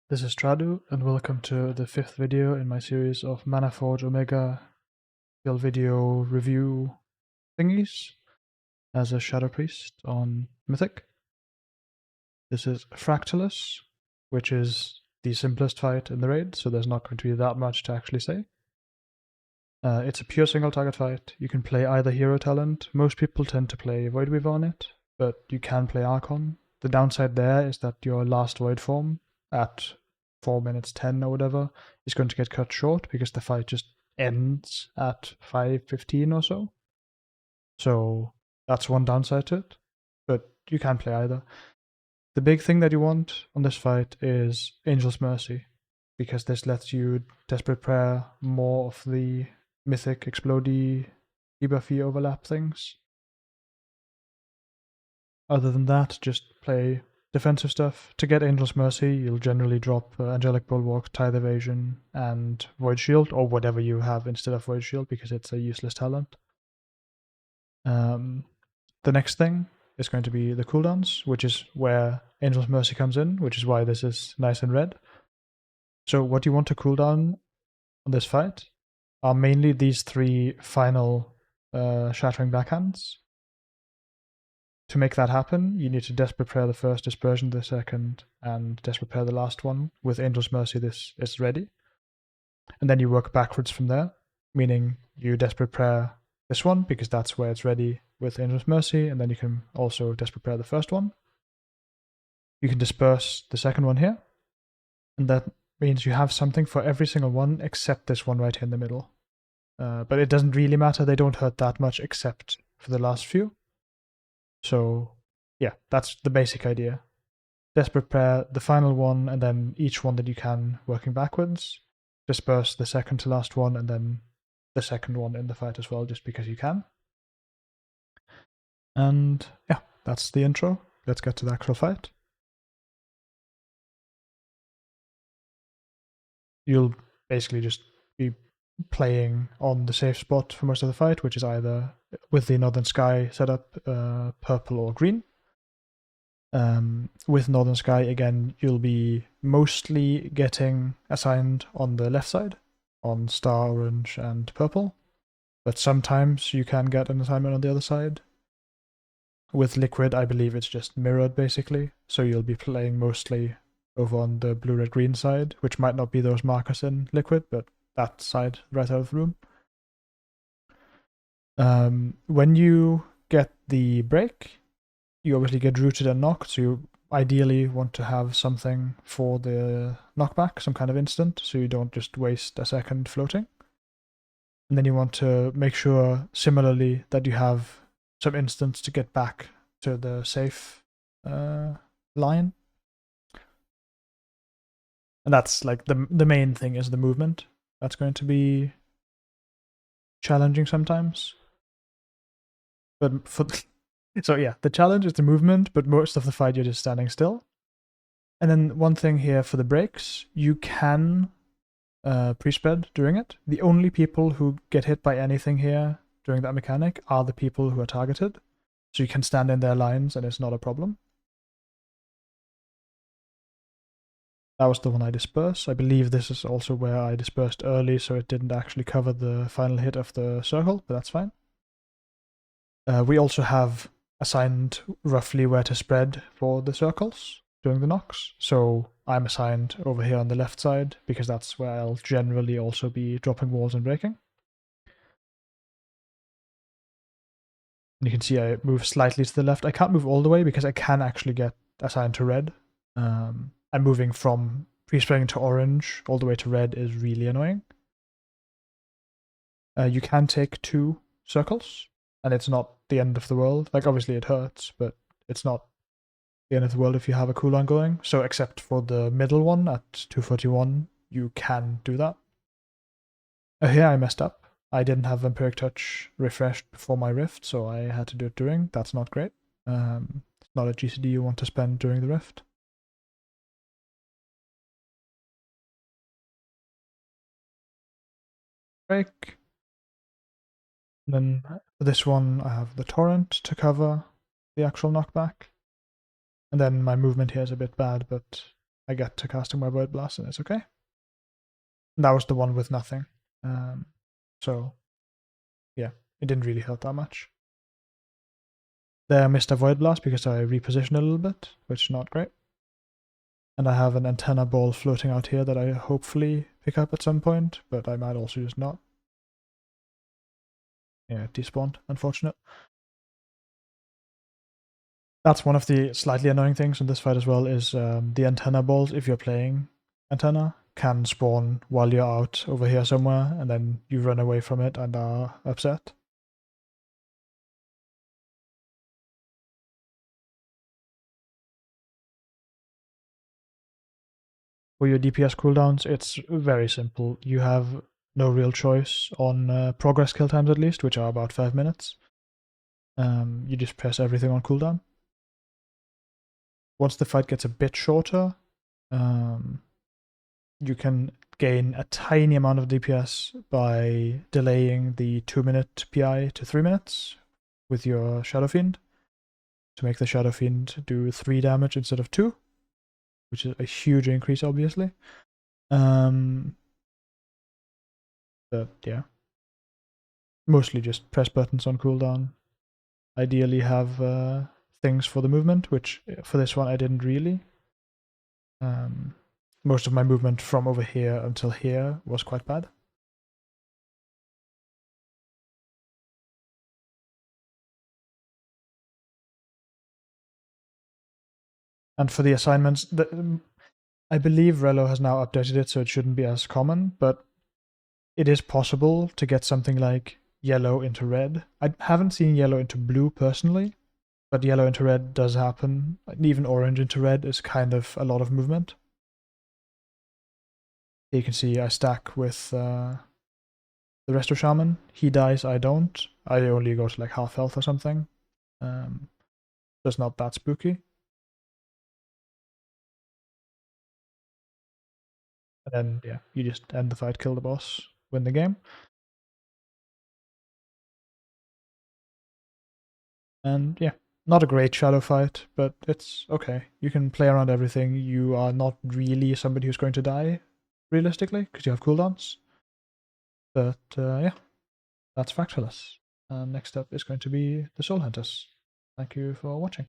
This is Stradu, and welcome to the 5th video in my series of Manaforge Omega skill video review thingies as a Shadow Priest on Mythic. This is Fractillus, which is the simplest fight in the raid, so there's not going to be that much to actually say. It's a pure single target fight. You can play either hero talent. Most people tend to play Voidweaver on it, but you can play Archon. The downside there is that your last Void form at 4 minutes 10 or whatever is going to get cut short because the fight just ends at 5:15 or so. So that's one downside to it, but you can play either. The big thing that you want on this fight is Angel's Mercy, because this lets you Desperate Prayer more of the mythic explodey debuffy overlap things. Other than that, just play defensive stuff. To get Angel's Mercy, you'll generally drop Angelic Bulwark, Tithe Evasion, and Void Shield, or whatever you have instead of Void Shield, because it's a useless talent. The next thing is going to be the cooldowns, which is where Angel's Mercy comes in, which is why this is nice and red. So what you want to cooldown on this fight are mainly these three final Shattering Backhands. To make that happen, you need to Desperate Prayer the first, Dispersion the second, and Desperate Prayer the last one. With Angel's Mercy, this is ready. And then you work backwards from there, meaning you Desperate Prayer this one, because that's where it's ready with Angel's Mercy, and then you can also Desperate Prayer the first one. You can disperse the second one here, and that means you have something for every single one except this one right here in the middle. But it doesn't really matter, they don't hurt that much except for the last few. So yeah, that's the basic idea. Desperate Prayer, the final one, and then each one that you can working backwards. Disperse the second to last one, and then the second one in the fight as well, just because you can. And yeah, that's the intro. Let's get to the actual fight. You'll basically just be playing on the safe spot for most of the fight, which is either with the Northern Sky setup, purple or green. With Northern Sky, again, you'll be mostly getting assigned on the left side, on Star, Orange, and Purple, but sometimes you can get an assignment on the other side. With Liquid, I believe it's just mirrored, basically, so you'll be playing mostly over on the blue, red, green side, which might not be those markers in Liquid, but that side right out of the room. When you get the break, you obviously get rooted and knocked, so you ideally want to have something for the knockback, some kind of instant, so you don't just waste a second floating. And then you want to make sure, similarly, that you have some instants to get back to the safe line. And that's like the main thing is the movement. That's going to be challenging sometimes. But for so yeah, the challenge is the movement, but most of the fight you're just standing still. And then one thing here for the breaks, you can pre-spread during it. The only people who get hit by anything here during that mechanic are the people who are targeted. So you can stand in their lines and it's not a problem. That was the one I dispersed. I believe this is also where I dispersed early, so it didn't actually cover the final hit of the circle, but that's fine. We also have assigned roughly where to spread for the circles during the knocks. So I'm assigned over here on the left side, because that's where I'll generally also be dropping walls and breaking. And you can see I move slightly to the left. I can't move all the way because I can actually get assigned to red. And moving from pre-spreading to orange all the way to red is really annoying. You can take 2 circles, and it's not the end of the world. Like, obviously it hurts, but it's not the end of the world if you have a cooldown going. So except for the middle one at 241, you can do that. Here I messed up. I didn't have Vampiric Touch refreshed before my Rift, so I had to do it during. That's not great. It's not a GCD you want to spend during the Rift. Break. And then for this one, I have the Torrent to cover the actual knockback. And then my movement here is a bit bad, but I get to casting my Void Blast and it's okay. And that was the one with nothing. So, yeah, it didn't really hurt that much. There I missed a Void Blast because I repositioned a little bit, which is not great. And I have an antenna ball floating out here that I hopefully pick up at some point, but I might also just not. Yeah, despawned, unfortunate. That's one of the slightly annoying things in this fight as well, is the antenna balls, if you're playing antenna, can spawn while you're out over here somewhere, and then you run away from it and are upset. For your DPS cooldowns, it's very simple. You have no real choice on progress kill times at least, which are about 5 minutes. You just press everything on cooldown. Once the fight gets a bit shorter, you can gain a tiny amount of DPS by delaying the 2-minute PI to 3 minutes with your Shadow Fiend to make the Shadow Fiend do 3 damage instead of 2, which is a huge increase, obviously. But yeah, mostly just press buttons on cooldown. Ideally have things for the movement, which for this one I didn't really. Most of my movement from over here until here was quite bad. And for the assignments, I believe Relo has now updated it, so it shouldn't be as common, but it is possible to get something like yellow into red. I haven't seen yellow into blue personally, but yellow into red does happen. Even orange into red is kind of a lot of movement. You can see I stack with the Resto Shaman. He dies, I don't. I only go to like half health or something. So it's not that spooky. And then, yeah, you just end the fight, kill the boss, win the game. And yeah, not a great shadow fight, but it's okay. You can play around everything. You are not really somebody who's going to die, realistically, because you have cooldowns. But yeah, that's Fractillus. Next up is going to be the Soul Hunters. Thank you for watching.